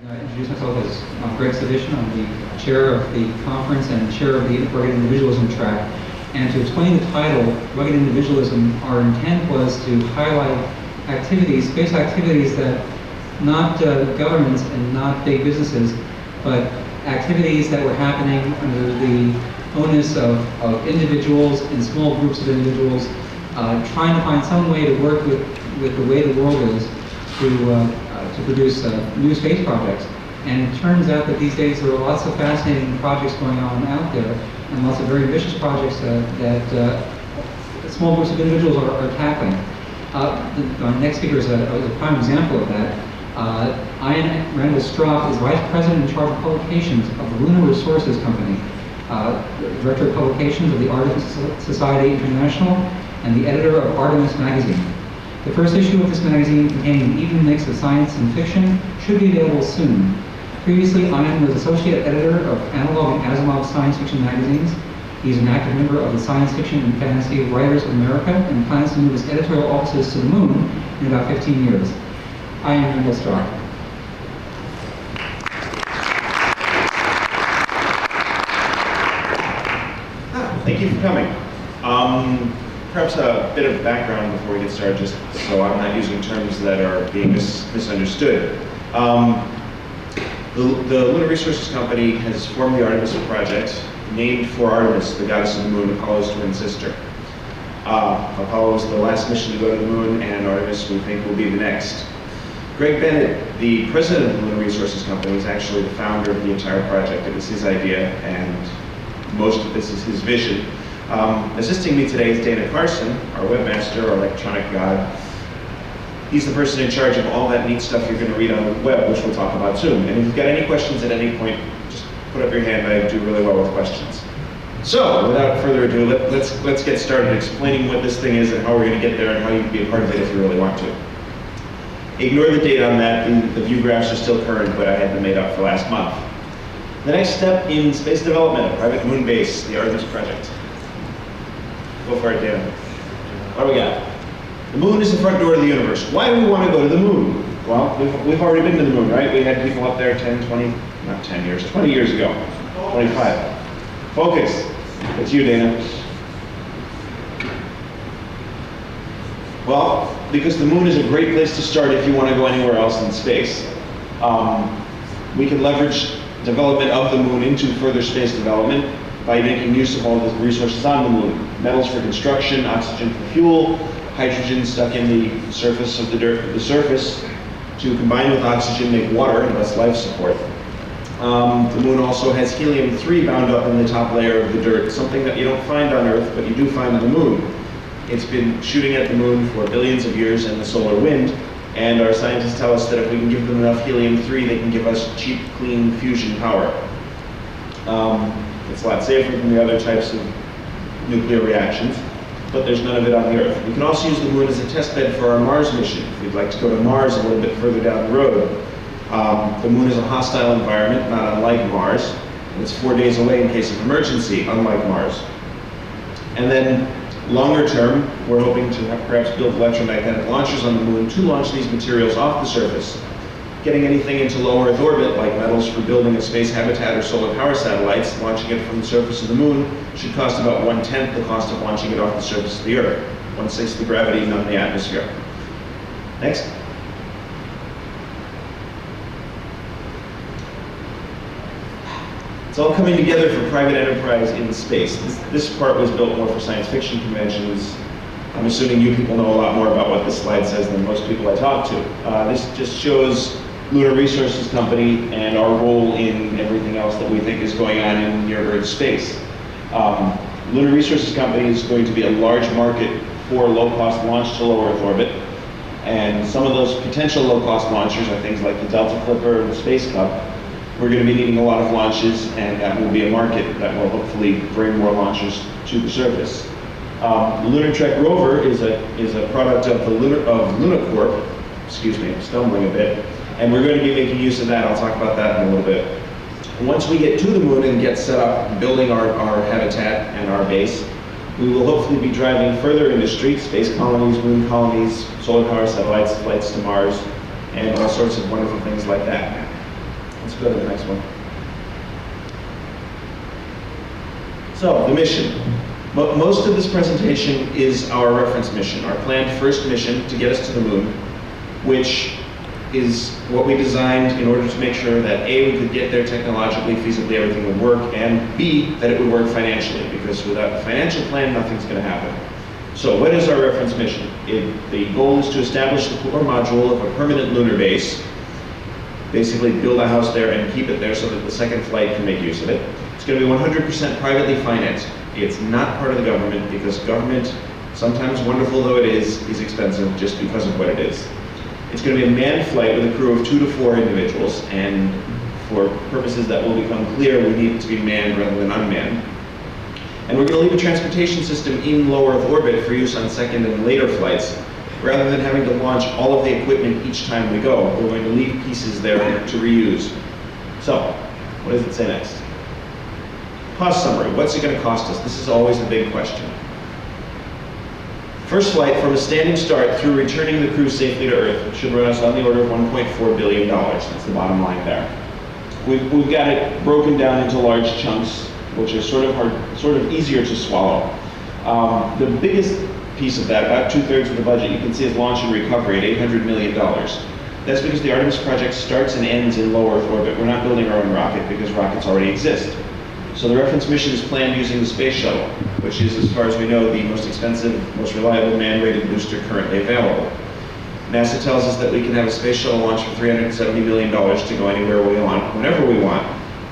I introduce myself as Greg Zsidisin. I'm the chair of the conference and chair of the Rugged Individualism track. And to explain the title, Rugged Individualism, our intent was to highlight activities, space activities that not governments and not big businesses, but activities that were happening under the onus of individuals and small groups of individuals trying to find some way to work with the way the world is to produce new space projects. And it turns out that these days there are lots of fascinating projects going on out there, and lots of very ambitious projects that small groups of individuals are tackling. Our next speaker is a prime example of that. Randal Strock is Vice President in charge of publications of the Lunar Resources Company, Director of Publications of the Artemis Society International, and the editor of Artemis magazine. The first issue of this magazine, containing an even mix of science and fiction, should be available soon. Previously, Ian was associate editor of Analog and Asimov science fiction magazines. He's an active member of the Science Fiction and Fantasy Writers of America and plans to move his editorial offices to the moon in about 15 years. I am Randal Strock. Thank you for coming. Perhaps a bit of background before we get started, just so I'm not using terms that are being misunderstood. The Lunar Resources Company has formed the Artemis project, named for Artemis, the goddess of the moon, Apollo's twin sister. Apollo was the last mission to go to the moon, and Artemis, we think, will be the next. Greg Bennett, the president of the Lunar Resources Company, is actually the founder of the entire project. It was his idea, and most of this is his vision. Assisting me today is Dana Carson, our webmaster, our electronic god. He's the person in charge of all that neat stuff you're going to read on the web, which we'll talk about soon. And if you've got any questions at any point, just put up your hand. I do really well with questions. So, without further ado, let's get started explaining what this thing is and how we're going to get there and how you can be a part of it if you really want to. Ignore the date on that. The view graphs are still current, but I had them made up for last month. The next step in space development, a private moon base, the Artemis project. Go for it, Dan. What do we got? The moon is the front door to the universe. Why do we want to go to the moon? Well, we've already been to the moon, right? We had people up there 20 years ago. 25. Focus. It's you, Dana. Well, because the moon is a great place to start if you want to go anywhere else in space. We can leverage development of the moon into further space development by making use of all the resources on the moon. Metals for construction, oxygen for fuel, hydrogen stuck in the surface of the surface to combine with oxygen make water and thus life support. The moon also has helium-3 bound up in the top layer of the dirt, something that you don't find on Earth, but you do find on the moon. It's been shooting at the moon for billions of years in the solar wind, and our scientists tell us that if we can give them enough helium-3, they can give us cheap, clean fusion power. It's a lot safer than the other types of nuclear reactions, but there's none of it on the Earth. We can also use the moon as a test bed for our Mars mission. If we'd like to go to Mars a little bit further down the road. The moon is a hostile environment, not unlike Mars. And it's 4 days away in case of emergency, unlike Mars. And then, longer term, we're hoping to perhaps build electromagnetic launchers on the moon to launch these materials off the surface. Getting anything into low Earth orbit, like metals for building a space habitat or solar power satellites, launching it from the surface of the moon should cost about 1/10 the cost of launching it off the surface of the Earth. 1/6 the gravity, none of the atmosphere. Next. It's all coming together for private enterprise in space. This part was built more for science fiction conventions. I'm assuming you people know a lot more about what this slide says than most people I talk to. This just shows Lunar Resources Company and our role in everything else that we think is going on in near Earth space. Lunar Resources Company is going to be a large market for low-cost launch to low Earth orbit. And some of those potential low-cost launchers are things like the Delta Clipper and the Space Cup. We're going to be needing a lot of launches, and that will be a market that will hopefully bring more launchers to the surface. The Lunar Trek rover is a product of LunaCorp. Excuse me, I'm stumbling a bit. And we're going to be making use of that. I'll talk about that in a little bit. Once we get to the moon and get set up building our habitat and our base, we will hopefully be driving further industry, space colonies, moon colonies, solar power satellites, flights to Mars, and all sorts of wonderful things like that. Let's go to the next one. So, the mission. Most of this presentation is our reference mission, our planned first mission to get us to the moon, which is what we designed in order to make sure that A, we could get there technologically, feasibly, everything would work, and B, that it would work financially, because without a financial plan, nothing's going to happen. So what is our reference mission? The goal is to establish the core module of a permanent lunar base, basically build a house there and keep it there so that the second flight can make use of it. It's going to be 100% privately financed. It's not part of the government, because government, sometimes wonderful though it is expensive just because of what it is. It's going to be a manned flight with a crew of 2 to 4 individuals, and for purposes that will become clear, we need it to be manned rather than unmanned. And we're going to leave a transportation system in low Earth orbit for use on second and later flights. Rather than having to launch all of the equipment each time we go, we're going to leave pieces there to reuse. So, what does it say next? Cost summary. What's it going to cost us? This is always the big question. First flight from a standing start through returning the crew safely to Earth should run us on the order of $1.4 billion. That's the bottom line there. We've got it broken down into large chunks, which are sort of easier to swallow. The biggest piece of that, about 2/3 of the budget, you can see is launch and recovery at $800 million. That's because the Artemis project starts and ends in low Earth orbit. We're not building our own rocket because rockets already exist. So the reference mission is planned using the space shuttle, which is, as far as we know, the most expensive, most reliable man-rated booster currently available. NASA tells us that we can have a space shuttle launch for $370 million to go anywhere we want, whenever we want.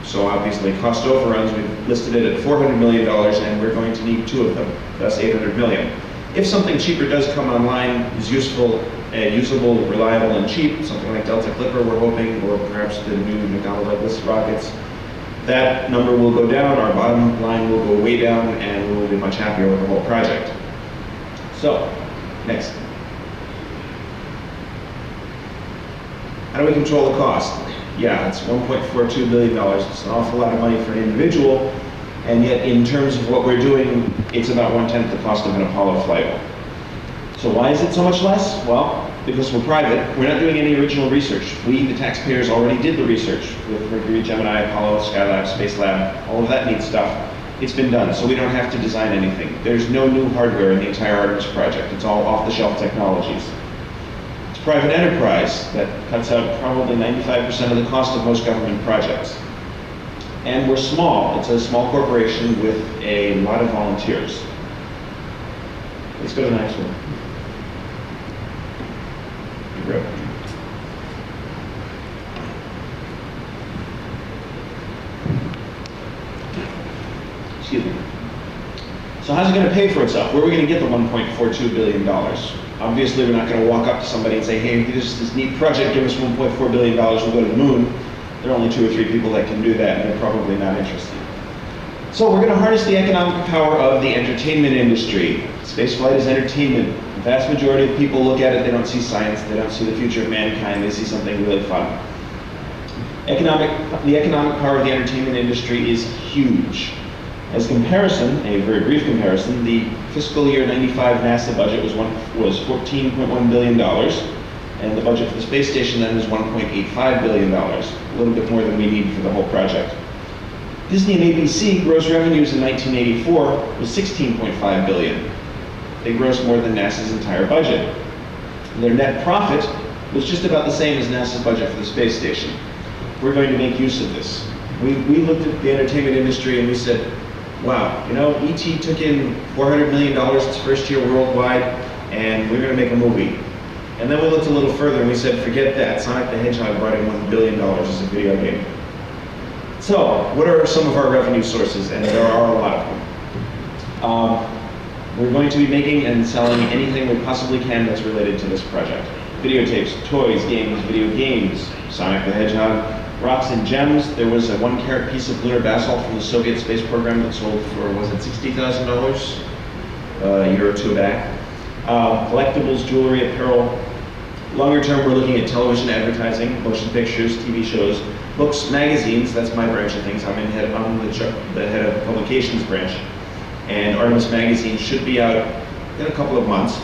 So obviously cost overruns, we've listed it at $400 million, and we're going to need 2 of them, thus $800 million. If something cheaper does come online, is useful and usable, reliable and cheap, something like Delta Clipper we're hoping, or perhaps the new McDonnell Douglas rockets, that number will go down, our bottom line will go way down, and we'll be much happier with the whole project. So, next. How do we control the cost? Yeah, it's $1.42 billion. It's an awful lot of money for an individual, and yet in terms of what we're doing, it's about 1/10 the cost of an Apollo flight. So why is it so much less? Well, because we're private, we're not doing any original research. We, the taxpayers, already did the research with Mercury, Gemini, Apollo, Skylab, Space Lab, all of that neat stuff. It's been done, so we don't have to design anything. There's no new hardware in the entire Artemis project. It's all off-the-shelf technologies. It's private enterprise that cuts out probably 95% of the cost of most government projects. And we're small. It's a small corporation with a lot of volunteers. Let's go to the next one. Excuse me. So how's it going to pay for itself? Where are we going to get the $1.42 billion? Obviously, we're not going to walk up to somebody and say, hey, there's this neat project, give us $1.4 billion, we'll go to the moon. There are only 2 or 3 people that can do that, and they're probably not interested. So we're going to harness the economic power of the entertainment industry. Spaceflight is entertainment. The vast majority of people look at it, they don't see science, they don't see the future of mankind, they see something really fun. The economic power of the entertainment industry is huge. As comparison, a very brief comparison, the fiscal year 95 NASA budget was $14.1 billion, and the budget for the space station then is $1.85 billion, a little bit more than we need for the whole project. Disney and ABC gross revenues in 1984 was $16.5 billion. They grossed more than NASA's entire budget. Their net profit was just about the same as NASA's budget for the space station. We're going to make use of this. We looked at the entertainment industry and we said, wow, you know, E.T. took in $400 million its first year worldwide, and we're going to make a movie. And then we looked a little further and we said, forget that, Sonic the Hedgehog brought in $1 billion as a video game. So, what are some of our revenue sources? And there are a lot of them. We're going to be making and selling anything we possibly can that's related to this project. Videotapes, toys, games, video games, Sonic the Hedgehog, rocks and gems. There was a 1-carat piece of lunar basalt from the Soviet space program that sold for, was it $60,000 a year or 2 back. Collectibles, jewelry, apparel. Longer term, we're looking at television advertising, motion pictures, TV shows, books, magazines. That's my branch of things. I'm the head of publications branch. And Artemis magazine should be out in a couple of months.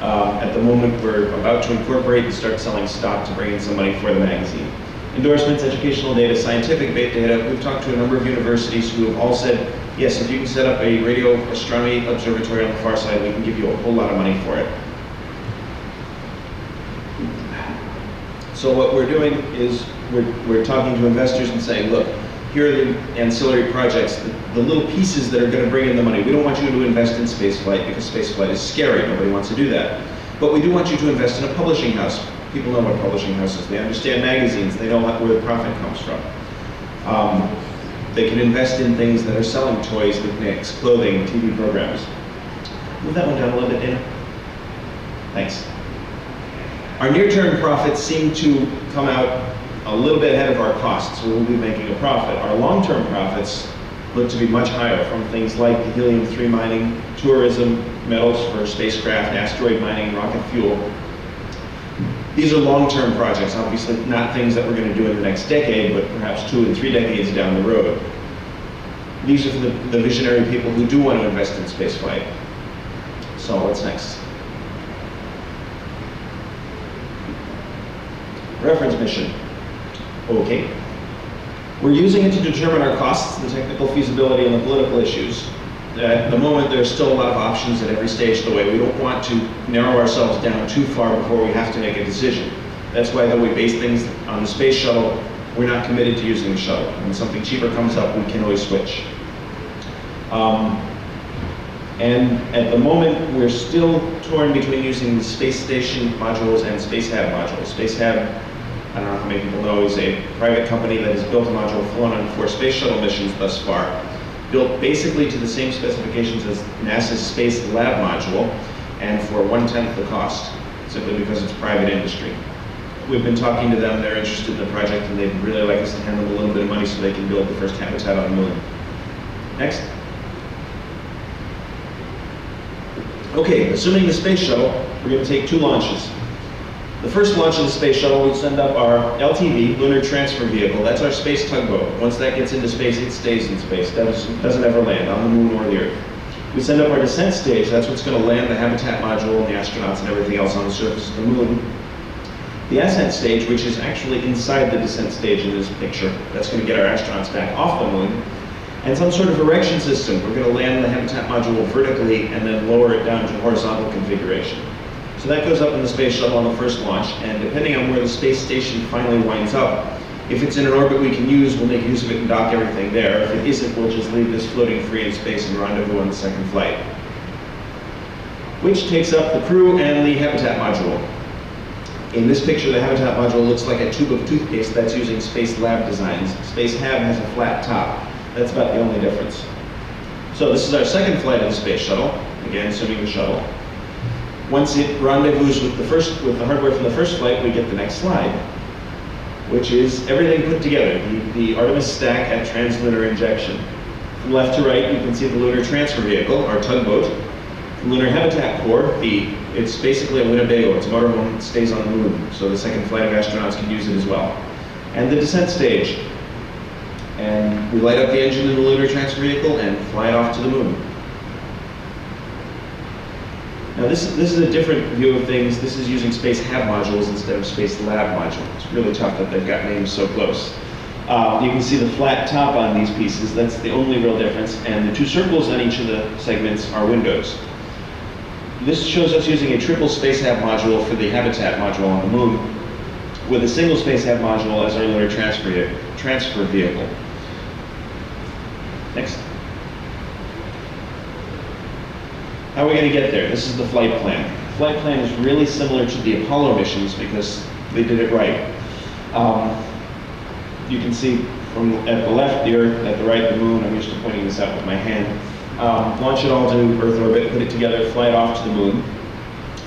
At the moment, we're about to incorporate and start selling stock to bring in some money for the magazine. Endorsements, educational data, scientific data. We've talked to a number of universities who have all said, yes, if you can set up a radio astronomy observatory on the far side, we can give you a whole lot of money for it. So what we're doing is we're talking to investors and saying, look, here are the ancillary projects, the little pieces that are going to bring in the money. We don't want you to invest in spaceflight because spaceflight is scary. Nobody wants to do that. But we do want you to invest in a publishing house. People know what publishing houses. They understand magazines. They know where the profit comes from. They can invest in things that are selling toys, knickknacks, clothing, TV programs. Move that one down a little bit, Dana. Thanks. Our near-term profits seem to come out a little bit ahead of our costs, so we'll be making a profit. Our long-term profits look to be much higher from things like helium-3 mining, tourism, metals for spacecraft, asteroid mining, rocket fuel. These are long-term projects, obviously not things that we're going to do in the next decade, but perhaps 2 and 3 decades down the road. These are for the visionary people who do want to invest in spaceflight. So what's next? Reference mission. Okay. We're using it to determine our costs, the technical feasibility, and the political issues. At the moment, there's still a lot of options at every stage of the way. We don't want to narrow ourselves down too far before we have to make a decision. That's why, though we base things on the space shuttle, we're not committed to using the shuttle. When something cheaper comes up, we can always switch. And at the moment, we're still torn between using the space station modules and Space Hab modules. Space Hab, I don't know how many people know, is a private company that has built a module flown on 4 space shuttle missions thus far, built basically to the same specifications as NASA's Space Lab module, and for 1/10 the cost, simply because it's private industry. We've been talking to them, they're interested in the project, and they'd really like us to hand them a little bit of money so they can build the first habitat on the moon. Next. Okay, assuming the space shuttle, we're going to take 2 launches. The first launch of the space shuttle, we send up our LTV, Lunar Transfer Vehicle. That's our space tugboat. Once that gets into space, it stays in space. Doesn't ever land on the moon or the Earth. We send up our descent stage. That's what's going to land the habitat module and the astronauts and everything else on the surface of the moon. The ascent stage, which is actually inside the descent stage in this picture, that's going to get our astronauts back off the moon. And some sort of erection system. We're going to land the habitat module vertically and then lower it down to horizontal configuration. So that goes up in the space shuttle on the first launch, and depending on where the space station finally winds up, if it's in an orbit we can use, we'll make use of it and dock everything there. If it isn't, we'll just leave this floating free in space and rendezvous on the second flight. Which takes up the crew and the habitat module. In this picture, the habitat module looks like a tube of toothpaste that's using Space Lab designs. Space Hab has a flat top. That's about the only difference. So this is our second flight of the space shuttle, again, assuming the shuttle. Once it rendezvous with the hardware from the first flight, we get the next slide, which is everything put together. The Artemis stack at translunar injection. From left to right, you can see the Lunar Transfer Vehicle, our tugboat. The Lunar Habitat Core, it's basically a Winnebago. It's a motorhome that stays on the moon, so the second flight of astronauts can use it as well. And the descent stage. And we light up the engine in the Lunar Transfer Vehicle and fly it off to the moon. Now this is a different view of things. This is using Space Hab modules instead of Space Lab modules. It's really tough that they've got names so close. You can see the flat top on these pieces. That's the only real difference. And the 2 circles on each of the segments are windows. This shows us using a triple Space Hab module for the habitat module on the moon, with a single Space Hab module as our lunar transfer vehicle. Next. How are we going to get there? This is the flight plan. The flight plan is really similar to the Apollo missions because they did it right. You can see from at the left the Earth, at the right the moon. I'm used to pointing this out with my hand. Launch it all to Earth orbit, put it together, fly it off to the moon.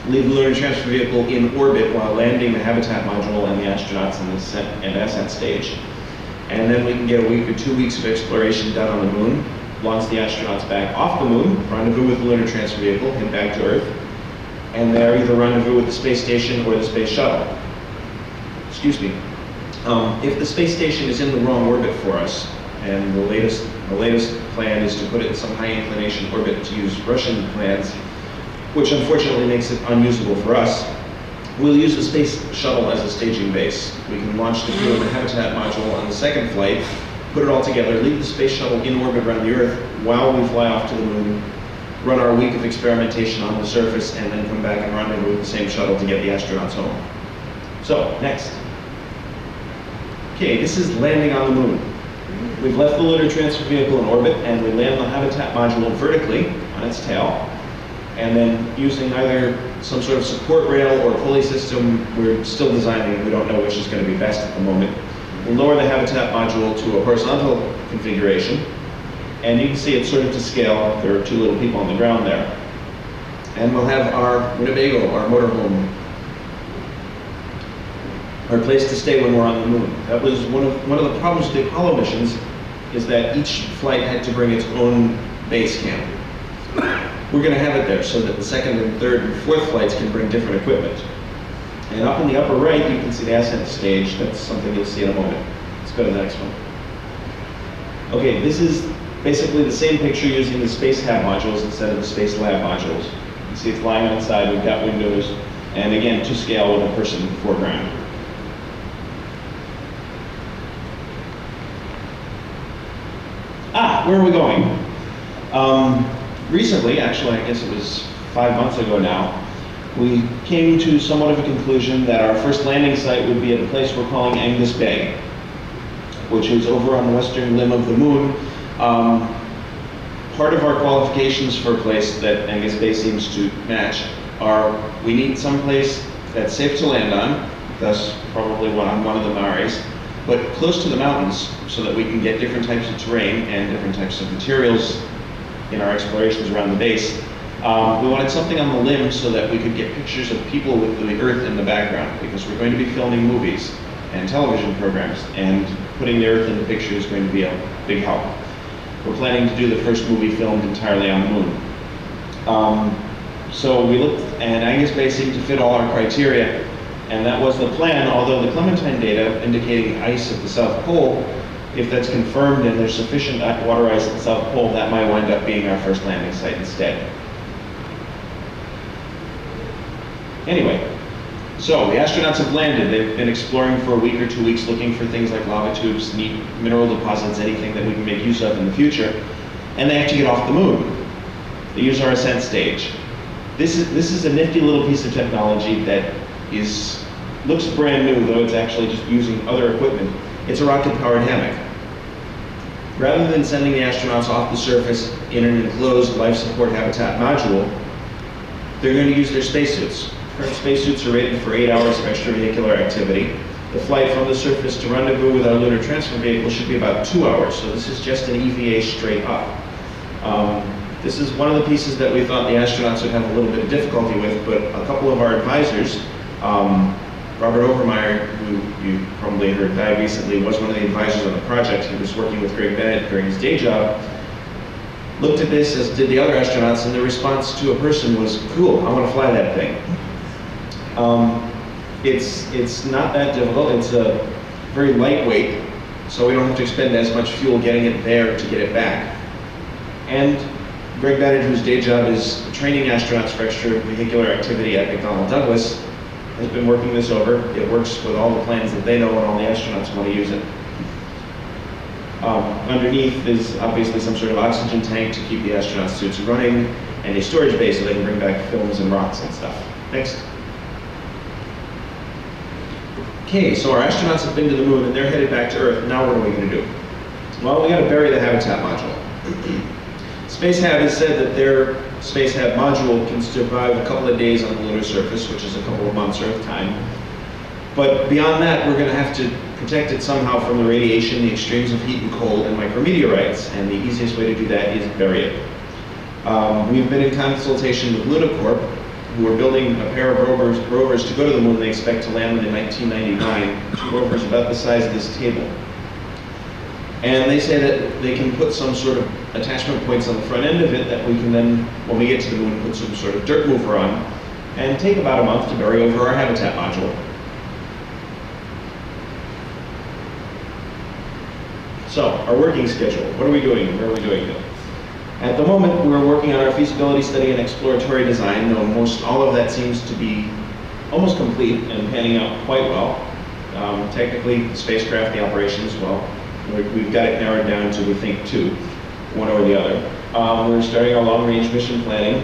Leave the lunar transfer vehicle in orbit while landing the habitat module and the astronauts in the descent and ascent stage. And then we can get a week or 2 weeks of exploration done on the moon, launch the astronauts back off the moon, rendezvous with the lunar transfer vehicle, head back to Earth, and there either rendezvous with the space station or the space shuttle. Excuse me. If the space station is in the wrong orbit for us, and the latest plan is to put it in some high inclination orbit to use Russian plans, which unfortunately makes it unusable for us, We'll use the space shuttle as a staging base. We can launch the crew and the habitat module on the second flight, put it all together, leave the space shuttle in orbit around the Earth while we fly off to the moon, run our week of experimentation on the surface, and then come back and rendezvous with the same shuttle to get the astronauts home. So, next. Okay, this is landing on the moon. We've left the lunar transfer vehicle in orbit, and we land the habitat module vertically on its tail. And then using either some sort of support rail or pulley system, we're still designing, we don't know which is going to be best at the moment. We'll lower the habitat module to a horizontal configuration, and you can see it's sort of to scale. There are two little people on the ground there. And we'll have our Winnebago, our motorhome, our place to stay when we're on the moon. That was one of the problems with the Apollo missions, is that each flight had to bring its own base camp. We're going to have it there so that the second and third and fourth flights can bring different equipment. And up in the upper right, you can see the ascent stage. That's something you'll see in a moment. Let's go to the next one. Okay, this is basically the same picture using the Space Hab modules instead of the Space Lab modules. You can see it's lying on its side. We've got windows, and again, to scale with a person in the foreground. Where are we going? Recently, actually, I guess it was 5 months ago now, we came to somewhat of a conclusion that our first landing site would be at a place we're calling Angus Bay, which is over on the western limb of the moon. Part of our qualifications for a place that Angus Bay seems to match are we need some place that's safe to land on, thus probably on one of the Mares, but close to the mountains so that we can get different types of terrain and different types of materials in our explorations around the base. We wanted something on the limb so that we could get pictures of people with the Earth in the background, because we're going to be filming movies and television programs, and putting the Earth in the picture is going to be a big help. We're planning to do the first movie filmed entirely on the moon. So we looked, and Angus Bay seemed to fit all our criteria, and that was the plan, although the Clementine data indicating ice at the South Pole, if that's confirmed and there's sufficient water ice at the South Pole, that might wind up being our first landing site instead. Anyway, so the astronauts have landed. They've been exploring for a week or 2 weeks, looking for things like lava tubes, neat mineral deposits, anything that we can make use of in the future. And they have to get off the moon. They use our ascent stage. This is a nifty little piece of technology that looks brand new, though it's actually just using other equipment. It's a rocket-powered hammock. Rather than sending the astronauts off the surface in an enclosed life support habitat module, they're going to use their spacesuits. Current spacesuits are rated for 8 hours of extravehicular activity. The flight from the surface to rendezvous with our lunar transfer vehicle should be about 2 hours, so this is just an EVA straight up. This is one of the pieces that we thought the astronauts would have a little bit of difficulty with, but a couple of our advisors, Robert Overmeyer, who you probably heard died recently, was one of the advisors on the project. He was working with Greg Bennett during his day job, looked at this, as did the other astronauts, and the response to a person was, cool, I want to fly that thing. It's not that difficult. It's very lightweight, so we don't have to expend as much fuel getting it there to get it back. And Greg Bennett, whose day job is training astronauts for extravehicular activity at McDonnell Douglas, has been working this over. It works with all the plans that they know, and all the astronauts want to use it. Underneath is obviously some sort of oxygen tank to keep the astronaut suits running, and a storage bay so they can bring back films and rocks and stuff. Next. Okay, so our astronauts have been to the moon and they're headed back to Earth. Now what are we going to do? Well, we got to bury the habitat module. Space Hab has said that their Space Hab module can survive a couple of days on the lunar surface, which is a couple of months Earth time. But beyond that, we're going to have to protect it somehow from the radiation, the extremes of heat and cold, and micrometeorites, and the easiest way to do that is bury it. We've been in consultation with Lunacorp, who are building a pair of rovers to go to the moon. They expect to land in 1999, 2 rovers about the size of this table. And they say that they can put some sort of attachment points on the front end of it that we can then, when we get to the moon, put some sort of dirt mover on, and take about a month to bury over our habitat module. So, our working schedule. What are we doing? Where are we doing it? At the moment, we're working on our feasibility study and exploratory design, though most all of that seems to be almost complete and panning out quite well. Technically, the spacecraft, the operations, well, we've got it narrowed down to, we think, two, one or the other. We're starting our long-range mission planning,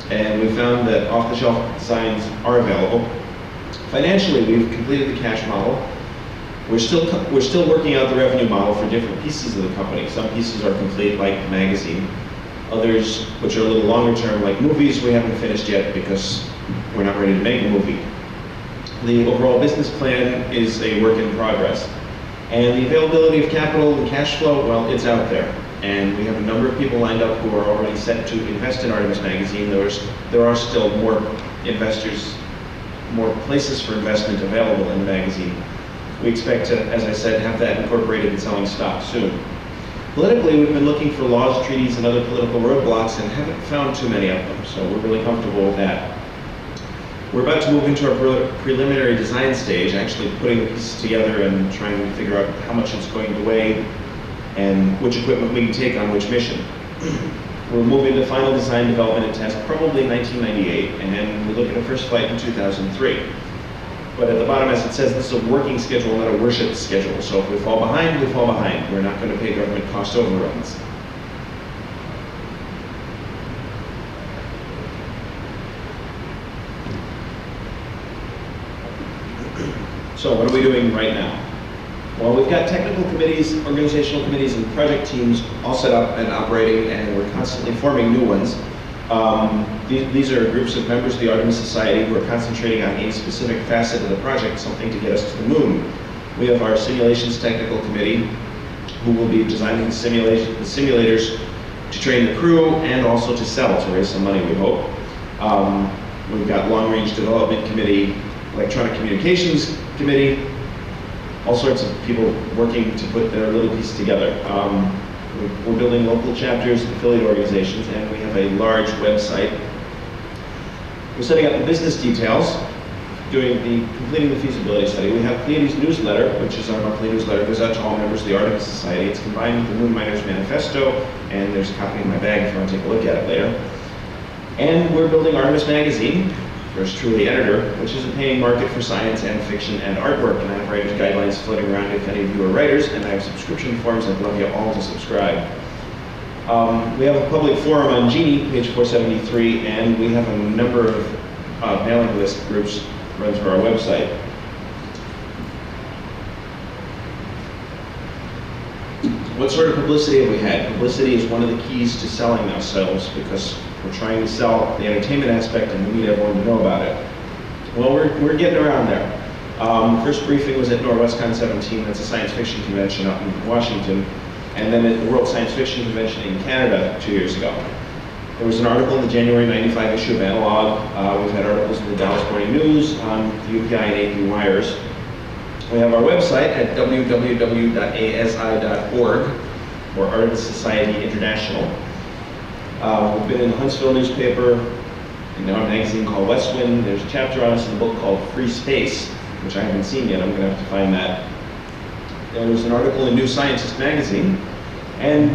and we found that off-the-shelf designs are available. Financially, we've completed the cash model. We're still working out the revenue model for different pieces of the company. Some pieces are complete, like magazine. Others, which are a little longer term, like movies, we haven't finished yet because we're not ready to make a movie. The overall business plan is a work in progress. And the availability of capital and cash flow, well, it's out there. And we have a number of people lined up who are already set to invest in Artemis magazine. There are still more investors, more places for investment available in the magazine. We expect to, as I said, have that incorporated in selling stock soon. Politically, we've been looking for laws, treaties, and other political roadblocks and haven't found too many of them, so we're really comfortable with that. We're about to move into our preliminary design stage, actually putting the pieces together and trying to figure out how much it's going to weigh and which equipment we can take on which mission. We'll move into final design, development, and test probably in 1998, and we're looking at first flight in 2003. But at the bottom, as it says, this is a working schedule, not a worship schedule. So if we fall behind, we fall behind. We're not going to pay government cost overruns. So what are we doing right now? Well, we've got technical committees, organizational committees, and project teams all set up and operating, and we're constantly forming new ones. These are groups of members of the Artemis Society who are concentrating on a specific facet of the project, something to get us to the moon. We have our simulations technical committee, who will be designing the simulators to train the crew and also to sell, to raise some money, we hope. We've got long-range development committee, electronic communications committee, all sorts of people working to put their little piece together. We're building local chapters, affiliate organizations, and we have a large website. We're setting up the business details, completing the feasibility study. We have Pleiades newsletter, which is our monthly newsletter, goes out to all members of the Artemis Society. It's combined with the Moon Miners Manifesto, and there's a copy in my bag if you want to take a look at it later. And we're building Artemis magazine, yours truly editor, which is a paying market for science and fiction and artwork. And I have writers' guidelines floating around if any of you are writers, and I have subscription forms. I'd love you all to subscribe. We have a public forum on Genie, page 473, and we have a number of mailing list groups run through our website. What sort of publicity have we had? Publicity is one of the keys to selling ourselves because we're trying to sell the entertainment aspect and we need everyone to know about it. Well, we're getting around there. First briefing was at NorWestCon 17, that's a science fiction convention out in Washington, and then at the World Science Fiction Convention in Canada 2 years ago. There was an article in the January 95 issue of Analog. We've had articles in the Dallas Morning News on the UPI and AP Wires. We have our website at www.asi.org, or Artemis Society International. We've been in the Huntsville newspaper, and now a magazine called Westwind. There's a chapter on us in a book called Free Space, which I haven't seen yet. I'm going to have to find that. There was an article in New Scientist magazine, and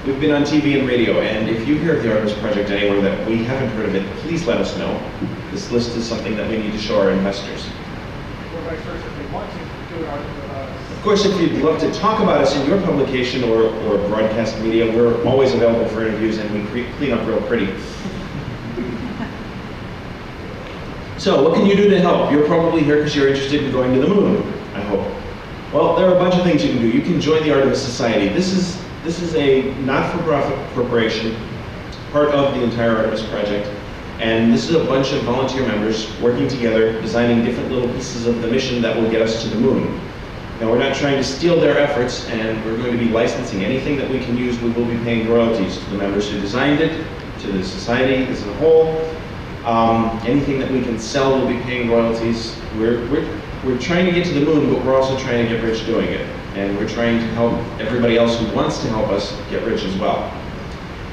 we've been on TV and radio. And if you hear of the Artemis Project anywhere that we haven't heard of it, please let us know. This list is something that we need to show our investors. Of course, if you'd love to talk about us in your publication or broadcast media, we're always available for interviews, and we clean up real pretty. So, what can you do to help? You're probably here because you're interested in going to the moon, I hope. Well, there are a bunch of things you can do. You can join the Artemis Society. This is a not-for-profit corporation, part of the entire Artemis project. And this is a bunch of volunteer members working together, designing different little pieces of the mission that will get us to the moon. Now, we're not trying to steal their efforts, and we're going to be licensing anything that we can use. We will be paying royalties to the members who designed it, to the society as a whole. Anything that we can sell, we'll be paying royalties. We're trying to get to the moon, but we're also trying to get rich doing it. And we're trying to help everybody else who wants to help us get rich as well.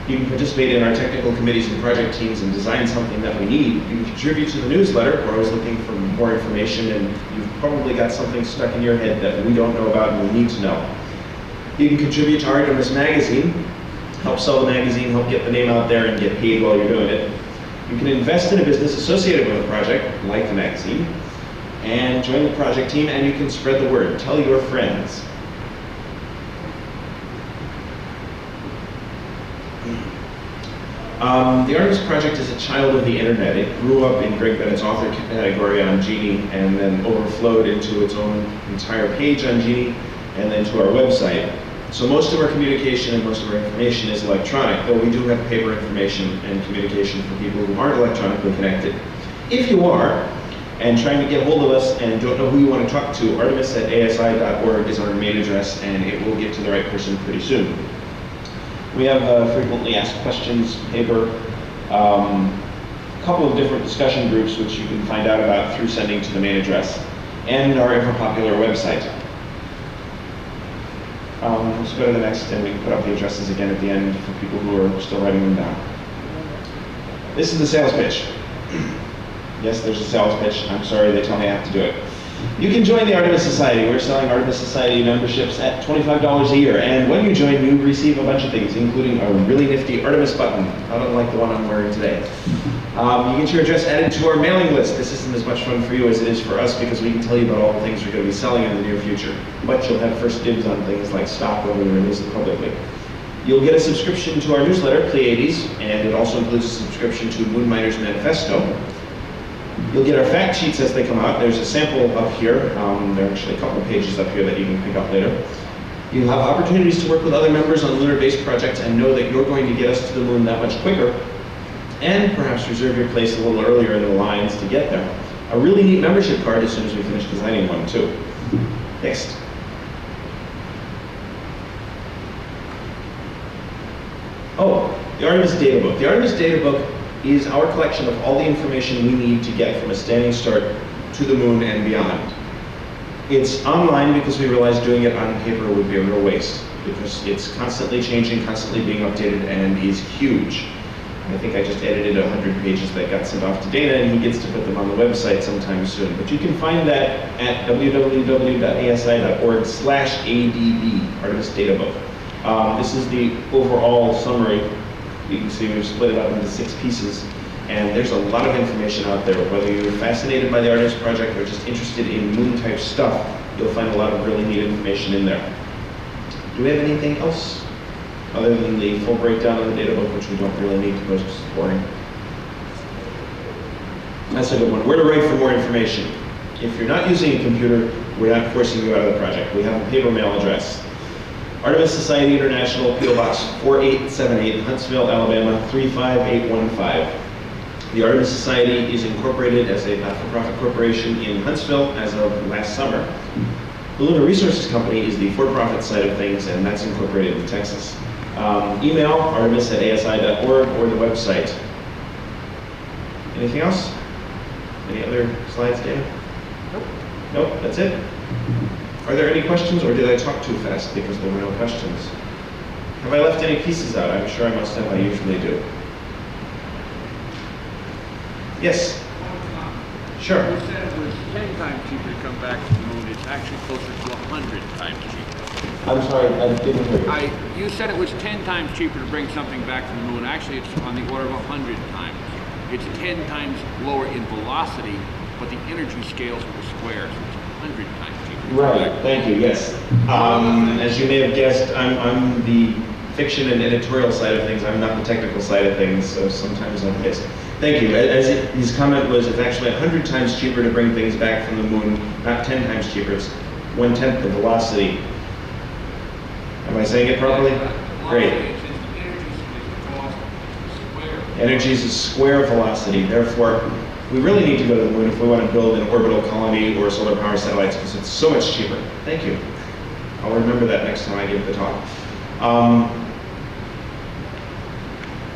You can participate in our technical committees and project teams and design something that we need. You can contribute to the newsletter. We're always looking for more information, and you've probably got something stuck in your head that we don't know about and we need to know. You can contribute to Artemis magazine, help sell the magazine, help get the name out there, and get paid while you're doing it. You can invest in a business associated with a project, like the magazine, and join the project team, and you can spread the word. Tell your friends. The Artemis project is a child of the internet. It grew up in Greg Bennett's author category on Genie, and then overflowed into its own entire page on Genie, and then to our website. So most of our communication and most of our information is electronic, though we do have paper information and communication for people who aren't electronically connected. If you are, and trying to get hold of us and don't know who you want to talk to, artemis@asi.org is our main address, and it will get to the right person pretty soon. We have frequently asked questions paper, a couple of different discussion groups which you can find out about through sending to the main address, and our ever popular website. Let's go to the next, and we can put up the addresses again at the end for people who are still writing them down. This is the sales pitch. Yes, there's a sales pitch. I'm sorry, they tell me I have to do it. You can join the Artemis Society. We're selling Artemis Society memberships at $25 a year, and when you join, you receive a bunch of things, including a really nifty Artemis button, not unlike the one I'm wearing today. You get your address added to our mailing list. This isn't as much fun for you as it is for us, because we can tell you about all the things we're going to be selling in the near future, but you'll have first dibs on things like stock when we release it publicly. You'll get a subscription to our newsletter, Pleiades, and it also includes a subscription to Moon Miner's Manifesto. You'll get our fact sheets as they come out. There's a sample up here. There are actually a couple of pages up here that you can pick up later. You'll have opportunities to work with other members on lunar-based projects and know that you're going to get us to the moon that much quicker, and perhaps reserve your place a little earlier in the lines to get there. A really neat membership card as soon as we finish designing one, too. Next. Oh, the Artemis Data Book. The Artemis Data Book is our collection of all the information we need to get from a standing start to the moon and beyond. It's online because we realized doing it on paper would be a real waste, because it's constantly changing, constantly being updated, and is huge. I think I just edited 100 pages that got sent off to Dana, and he gets to put them on the website sometime soon. But you can find that at www.asi.org/ADB, Artemis Data Book. This is the overall summary. You can see we've split it up into 6 pieces, and there's a lot of information out there. Whether you're fascinated by the Artemis project or just interested in moon-type stuff, you'll find a lot of really neat information in there. Do we have anything else other than the full breakdown of the data book, which we don't really need because it's boring? That's a good one. Where to write for more information. If you're not using a computer, we're not forcing you out of the project. We have a paper mail address. Artemis Society International, P.O. Box 4878, Huntsville, Alabama 35815. The Artemis Society is incorporated as a not-for-profit corporation in Huntsville as of last summer. The Lunar Resources Company is the for-profit side of things, and that's incorporated in Texas. Email artemis@asi.org or the website. Anything else? Any other slides, Dana? Nope. Nope, that's it. Are there any questions, or did I talk too fast because there were no questions? Have I left any pieces out? I'm sure I must have. I usually do. Yes? Sure. You said it was 10 times cheaper to come back to the moon. It's actually closer to 100 times cheaper. I'm sorry, I didn't hear you. You said it was 10 times cheaper to bring something back from the moon. Actually, it's on the order of 100 times. It's 10 times lower in velocity, but the energy scales are the square, so it's 100 times cheaper. Right, thank you, yes. As you may have guessed, I'm the fiction and editorial side of things. I'm not the technical side of things, so sometimes I'm missed. Thank you. His comment was, it's actually 100 times cheaper to bring things back from the moon, not 10 times cheaper. It's 1/10 the velocity. Am I saying it properly? Great. Energy is a square velocity, therefore, we really need to go to the moon if we want to build an orbital colony or solar power satellites, because it's so much cheaper. Thank you. I'll remember that next time I give the talk.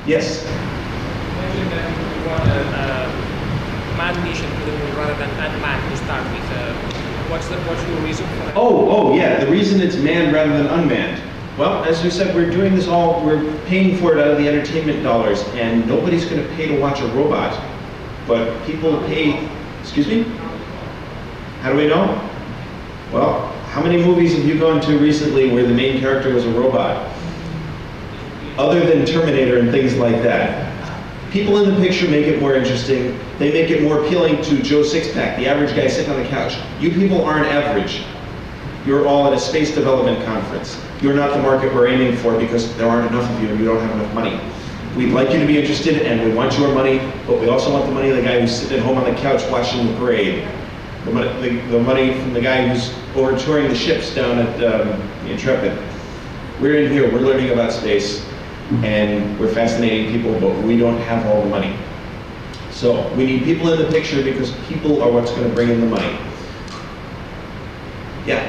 Yes? You mentioned that you want a manned mission to the moon rather than unmanned to start with. What's your reason for that? Oh, yeah, the reason it's manned rather than unmanned. Well, as we said, we're doing this all, we're paying for it out of the entertainment dollars, and nobody's going to pay to watch a robot. But people pay, excuse me? How do we know? Well, how many movies have you gone to recently where the main character was a robot? Other than Terminator and things like that. People in the picture make it more interesting. They make it more appealing to Joe Sixpack, the average guy sitting on the couch. You people aren't average. You're all at a space development conference. You're not the market we're aiming for because there aren't enough of you and you don't have enough money. We'd like you to be interested and we want your money, but we also want the money of the guy who's sitting at home on the couch watching the parade. The money from the guy who's over touring the ships down at Intrepid. We're in here, we're learning about space, and we're fascinating people, but we don't have all the money. So we need people in the picture because people are what's going to bring in the money. Yeah?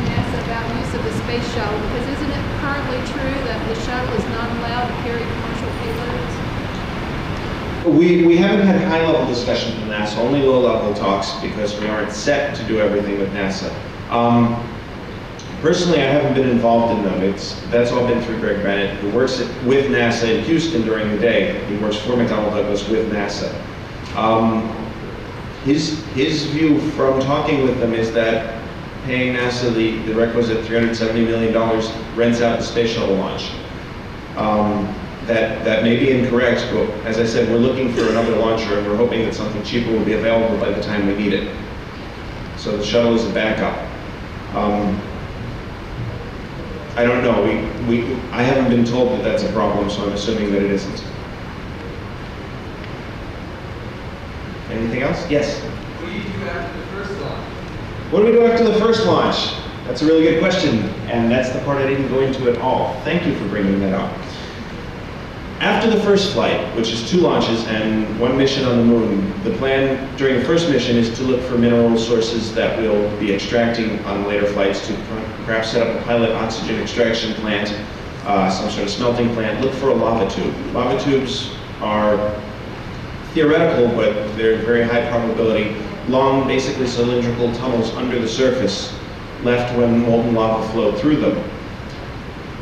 NASA about use of the space shuttle, because isn't it currently true that the shuttle is not allowed to carry commercial payloads? We haven't had high-level discussions with NASA, only low-level talks because we aren't set to do everything with NASA. Personally, I haven't been involved in them. That's all been through Greg Bennett, who works with NASA in Houston during the day. He works for McDonnell Douglas with NASA. His view from talking with them is that paying NASA the requisite $370 million rents out the space shuttle launch. That may be incorrect, but as I said, we're looking for another launcher and we're hoping that something cheaper will be available by the time we need it. So the shuttle is a backup. I don't know, I haven't been told that that's a problem, so I'm assuming that it isn't. Anything else? Yes? What do you do after the first launch? What do we do after the first launch? That's a really good question, and that's the part I didn't go into at all. Thank you for bringing that up. After the first flight, which is 2 launches and 1 mission on the moon, the plan during the first mission is to look for mineral sources that we'll be extracting on later flights to perhaps set up a pilot oxygen extraction plant, some sort of smelting plant, look for a lava tube. Lava tubes are theoretical, but they're very high probability, long, basically cylindrical tunnels under the surface left when molten lava flowed through them.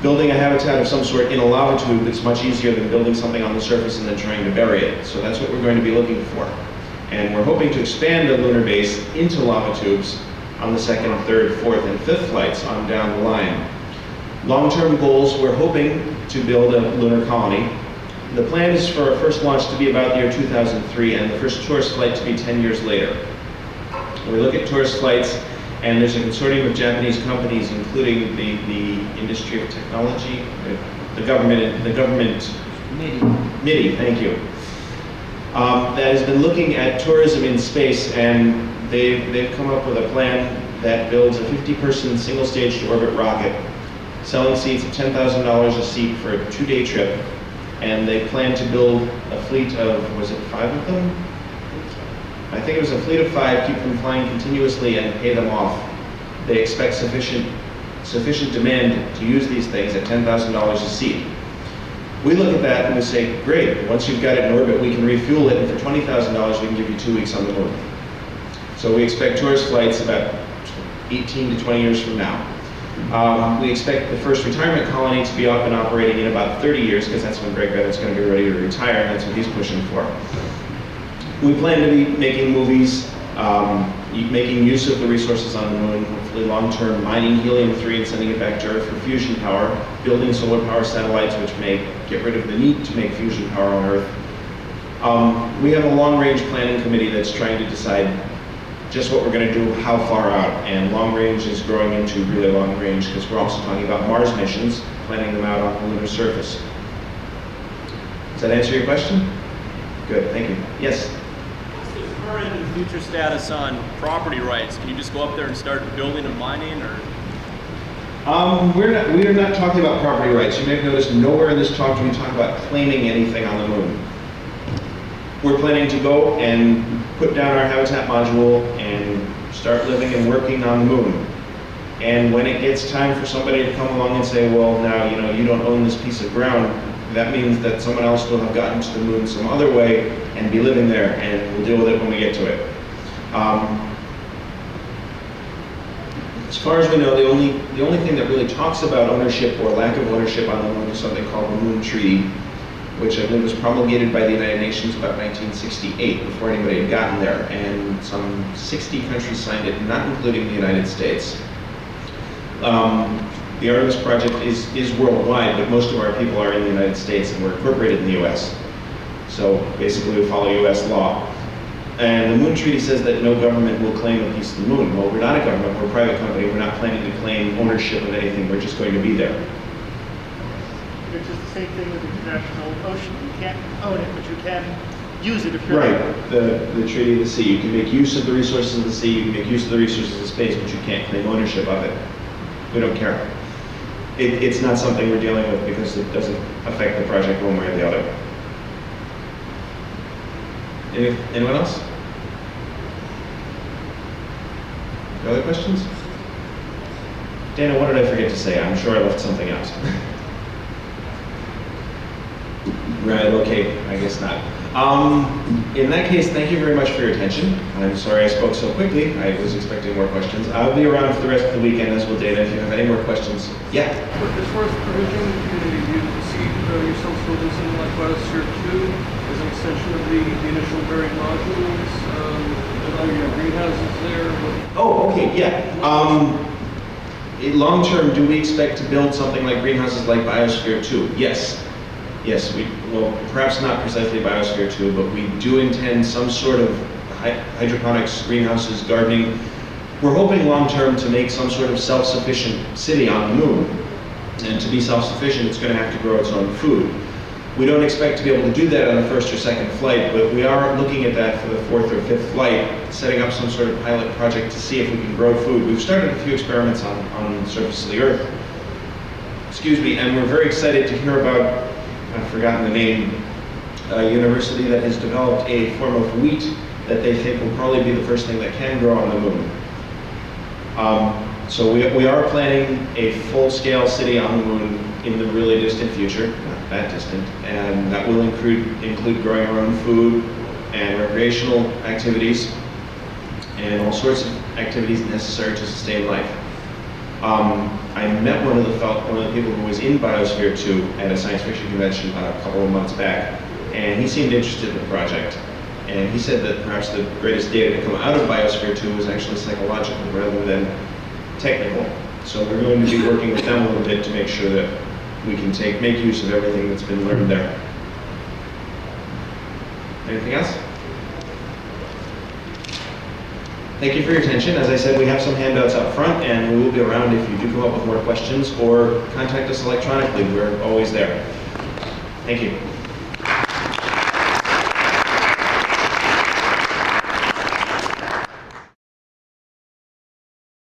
Building a habitat of some sort in a lava tube is much easier than building something on the surface and then trying to bury it. So that's what we're going to be looking for. And we're hoping to expand the lunar base into lava tubes on the 2nd, 3rd, 4th, and 5th flights on down the line. Long-term goals, we're hoping to build a lunar colony. The plan is for our first launch to be about the year 2003 and the first tourist flight to be 10 years later. We look at tourist flights, and there's a consortium of Japanese companies, including the Industry of Technology, the government, MIDI, thank you, that has been looking at tourism in space, and they've come up with a plan that builds a 50-person single-stage to orbit rocket, selling seats at $10,000 a seat for a 2-day trip, and they plan to build a fleet of, was it 5 of them? I think it was a fleet of 5, keep them flying continuously and pay them off. They expect sufficient demand to use these things at $10,000 a seat. We look at that and we say, great, once you've got it in orbit, we can refuel it, and for $20,000 we can give you 2 weeks on the moon. So we expect tourist flights about 18 to 20 years from now. We expect the first retirement colony to be up and operating in about 30 years, because that's when Greg Bennett's going to be ready to retire, and that's what he's pushing for. We plan to be making movies, making use of the resources on the moon, hopefully long-term mining helium-3 and sending it back to Earth for fusion power, building solar power satellites which may get rid of the need to make fusion power on Earth. We have a long-range planning committee that's trying to decide just what we're going to do, how far out, and long-range is growing into really long-range because we're also talking about Mars missions, planning them out on the lunar surface. Does that answer your question? Good, thank you. Yes? Current and future status on property rights? Can you just go up there and start building and mining, or? We are not talking about property rights. You may have noticed nowhere in this talk do we talk about claiming anything on the moon. We're planning to go and put down our habitat module and start living and working on the moon. And when it gets time for somebody to come along and say, well, now, you don't own this piece of ground, that means that someone else will have gotten to the moon some other way and be living there, and we'll deal with it when we get to it. As far as we know, the only thing that really talks about ownership or lack of ownership on the moon is something called the Moon Treaty, which I believe was promulgated by the United Nations about 1968, before anybody had gotten there, and some 60 countries signed it, not including the United States. The Artemis project is worldwide, but most of our people are in the United States and we're incorporated in the US. So basically we follow US law. And the Moon Treaty says that no government will claim a piece of the moon. Well, we're not a government, we're a private company. We're not planning to claim ownership of anything. We're just going to be there. Which is the same thing with the international ocean. You can't own it, but you can use it if you're Right, the Treaty of the Sea. You can make use of the resources of the sea, you can make use of the resources of space, but you can't claim ownership of it. We don't care. It's not something we're dealing with because it doesn't affect the project one way or the other. Anyone else? No other questions? Dana, what did I forget to say? I'm sure I left something out. Right, okay, I guess not. In that case, thank you very much for your attention. I'm sorry I spoke so quickly. I was expecting more questions. I'll be around for the rest of the weekend, as will Dana, if you have any more questions. Yeah? As far as provision, do you see yourselves focusing like Biosphere 2 as an extension of the initial buried modules? Are your greenhouses there? Oh, okay, yeah. Long term, do we expect to build something like greenhouses like Biosphere 2? Yes. Yes, well, perhaps not precisely Biosphere 2, but we do intend some sort of hydroponics, greenhouses, gardening. We're hoping long term to make some sort of self-sufficient city on the moon. And to be self-sufficient, it's going to have to grow its own food. We don't expect to be able to do that on the first or second flight, but we are looking at that for the fourth or fifth flight, setting up some sort of pilot project to see if we can grow food. We've started a few experiments on the surface of the Earth. Excuse me, and we're very excited to hear about, I've forgotten the name, a university that has developed a form of wheat that they think will probably be the first thing that can grow on the moon. So we are planning a full-scale city on the moon in the really distant future, not that distant, and that will include growing our own food and recreational activities and all sorts of activities necessary to sustain life. I met one of the people who was in Biosphere 2 at a science fiction convention a couple of months back, and he seemed interested in the project. And he said that perhaps the greatest data to come out of Biosphere 2 was actually psychological rather than technical. So we're going to be working with them a little bit to make sure that we can make use of everything that's been learned there. Anything else? Thank you for your attention. As I said, we have some handouts up front, and we will be around if you do come up with more questions, or contact us electronically. We're always there. Thank you.